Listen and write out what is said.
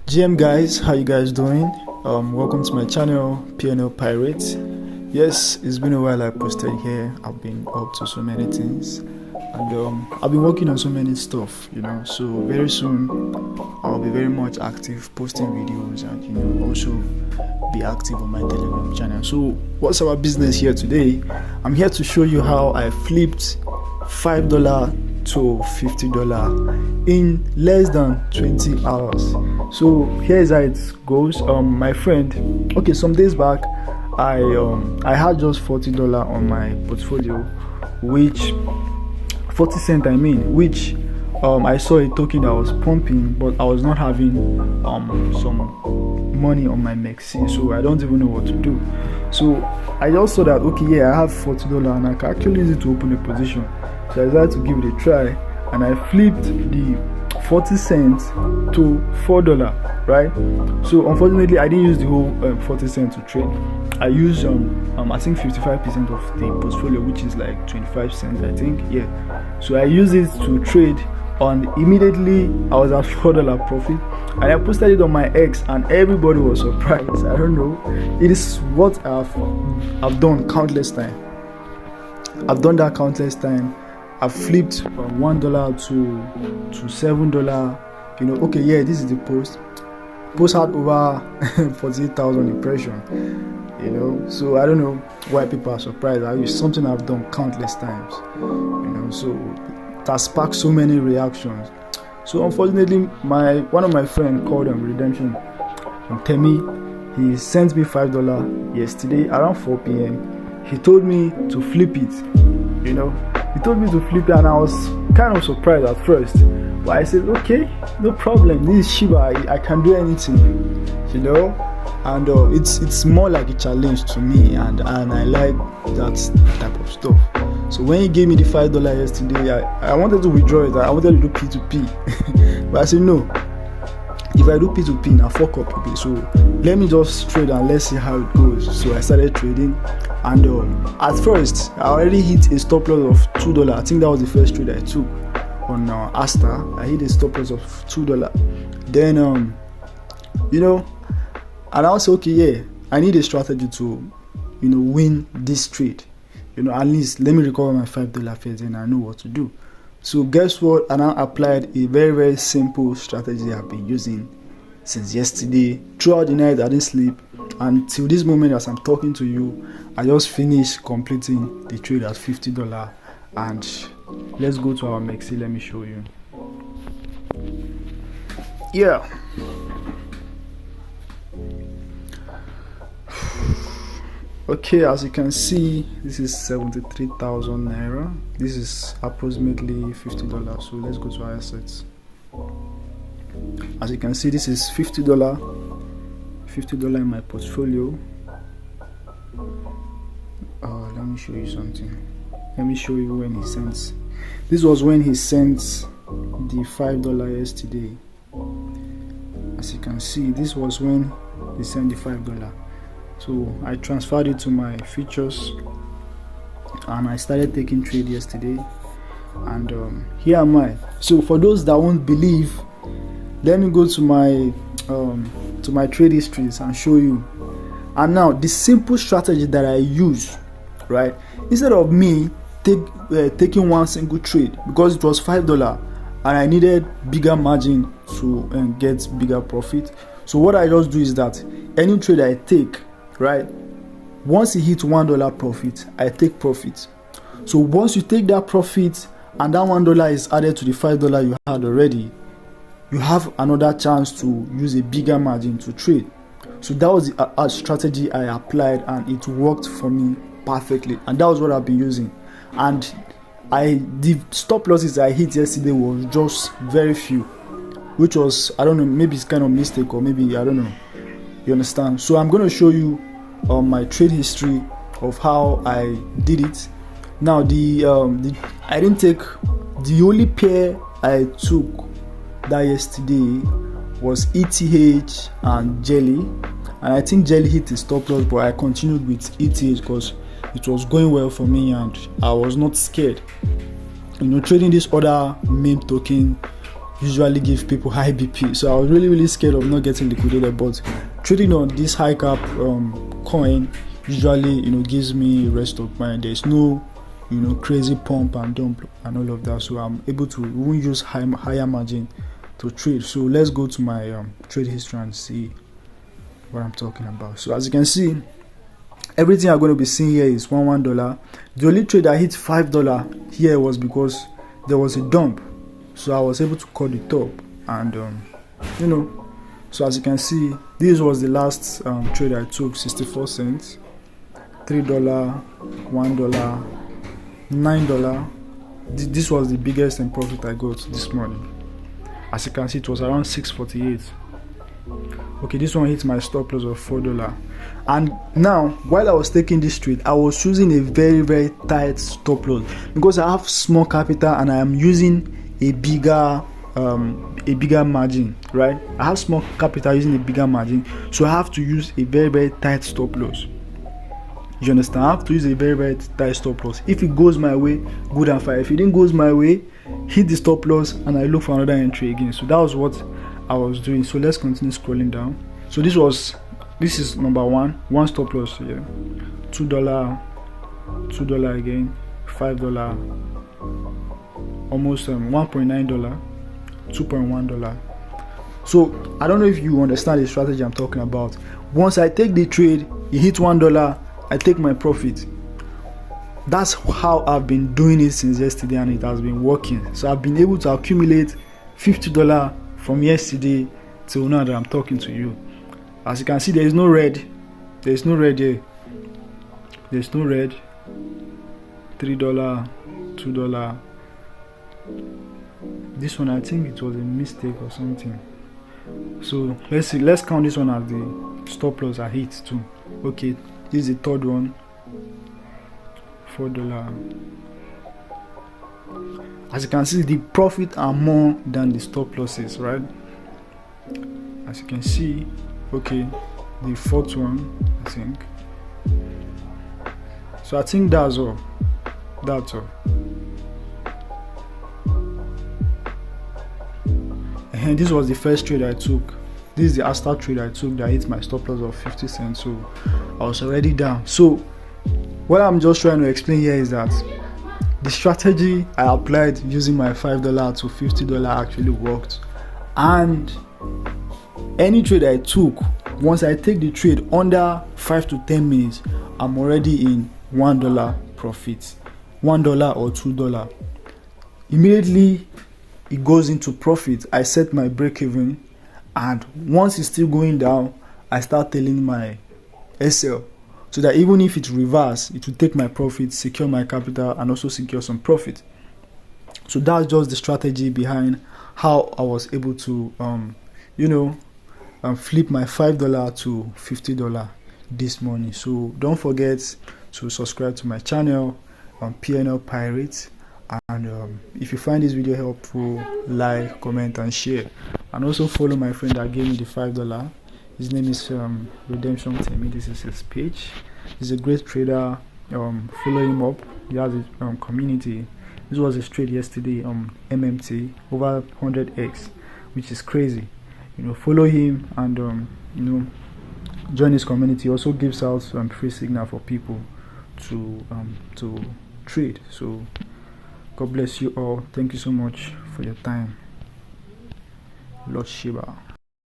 GM guys, how you guys doing? Welcome to my channel, PNL Pirates. Yes, it's been a while I posted here. I've been up to so many things, and I've been working on so many stuff, so very soon I'll be very much active posting videos and also be active on my Telegram channel. So what's our business here today? I'm here to show you how I flipped $5 to $50 in less than 20 hours. So here's how it goes. My friend, some days back I had just $40 on my portfolio, which 40 cents which I saw a token that was pumping, but I was not having some money on my Mexi, so I don't even know what to do. So I just saw that I have $40 and I can actually use it to open a position. So I decided to give it a try, and I flipped the 40 cents to $4, right? So unfortunately I didn't use the whole 40 cents to trade. I used I think 55% of the portfolio, which is like 25 cents, I think. So I used it to trade, and immediately I was at $4 profit, and I posted it on my X and everybody was surprised. I don't know, it is what I've done countless times. I've done that countless time. I've flipped from $1 to $7. This is the post had over 48,000 impressions. So I don't know why people are surprised. It's something I've done countless times, so it has sparked so many reactions. So unfortunately, one of my friends called Redemption from Temi. He sent me $5 yesterday around 4 p.m. He told me to flip it. He told me to flip it, and I was kind of surprised at first, but I said, okay, no problem, this is Shiba, I can do anything, and it's more like a challenge to me, and I like that type of stuff. So when he gave me the $5 yesterday, I wanted to withdraw it. I wanted to do P2P, but I said no. If I do P2P, now fuck up a bit. So let me just trade and let's see how it goes. So I started trading, and at first I already hit a stop loss of $2. I think that was the first trade I took on Asta. I hit a stop loss of $2. Then and I was okay, I need a strategy to win this trade. At least let me recover my $5 first, and I know what to do. So guess what? I now applied a very, very simple strategy I've been using since yesterday. Throughout the night I didn't sleep, and till this moment as I'm talking to you, I just finished completing the trade at $50. And let's go to our Mexi. Let me show you. As you can see, this is 73,000 naira. This is approximately $50. So let's go to our assets. As you can see, this is $50 in my portfolio. Let me show you something. Let me show you when he sent. This was when he sent the $5 yesterday. As you can see, this was when he sent the $5. So I transferred it to my futures, and I started taking trade yesterday, and here am I. So for those that won't believe, let me go to my trade histories and show you. And now the simple strategy that I use, right, instead of me taking one single trade, because it was $5 and I needed bigger margin to get bigger profit. So what I just do is that any trade I take, right, once it hits $1 profit, I take profit. So once you take that profit and that $1 is added to the $5 you had already, you have another chance to use a bigger margin to trade. So that was a strategy I applied, and it worked for me perfectly, and that was what I've been using. And the stop losses I hit yesterday was just very few, which was, I don't know, maybe it's kind of mistake, or maybe I don't know, you understand. So I'm going to show you my trade history of how I did it. Now I didn't take, the only pair I took that yesterday was ETH and Jelly, and I think Jelly hit the stop loss, but I continued with ETH because it was going well for me and I was not scared. Trading this other meme token usually give people high BP. So I was really scared of not getting liquidated, but trading on this high cap coin usually gives me rest of mind. There's no crazy pump and dump and all of that, so I'm able to even use higher margin to trade. So let's go to my trade history and see what I'm talking about. So as you can see, everything I'm going to be seeing here is $1. The only trade I hit $5 here was because there was a dump, so I was able to cut the top, and so as you can see, this was the last trade I took, 64 cents, $3, $1, $9. This was the biggest profit I got this morning. As you can see, it was around 6.48. Okay, this one hit my stop loss of $4. And now, while I was taking this trade, I was choosing a very tight stop loss because I have small capital and I am using a bigger margin, right? I have small capital using a bigger margin, so I have to use a very tight stop loss. You understand? I have to use a very tight stop loss. If it goes my way, good and fine. If it didn't goes my way, hit the stop loss and I look for another entry again. So that was what I was doing. So let's continue scrolling down. So this is number one stop loss here, $2 again, $5, almost $1.9, $2.1. So I don't know if you understand the strategy I'm talking about. Once I take the trade, it hit $1, I take my profit. That's how I've been doing it since yesterday, and it has been working. So I've been able to accumulate $50 from yesterday till now that I'm talking to you. As you can see, there is no red. There is no red here. There's no red. $3, $2. This one, I think it was a mistake or something. So let's see. Let's count this one as the stop loss I hit too. Okay, this is the third one. $4. As you can see, the profit are more than the stop losses, right? As you can see, okay, the fourth one, I think. So I think that's all. That's all. And this was the first trade I took. This is the Asta trade I took that hit my stop loss of 50 cents. So I was already down. So what I'm just trying to explain here is that the strategy I applied using my $5 to $50 actually worked. And any trade I took, once I take the trade under 5 to 10 minutes, I'm already in $1 profit, $1 or $2. Immediately it goes into profit. I set my break even, and once it's still going down, I start telling my SL, so that even if it reverse, it will take my profit, secure my capital, and also secure some profit. So that's just the strategy behind how I was able to flip my $5 to $50 this morning. So don't forget to subscribe to my channel, PNL Pirates, and if you find this video helpful, like, comment, and share. And also follow my friend that gave me the $5. His name is Redemption Timmy. This is his page. He's a great trader. Follow him up. He has a community. This was his trade yesterday on MMT, over 100x, which is crazy. Follow him and join his community. He also gives out free signal for people to trade. So God bless you all. Thank you so much for your time. Lord Shiba.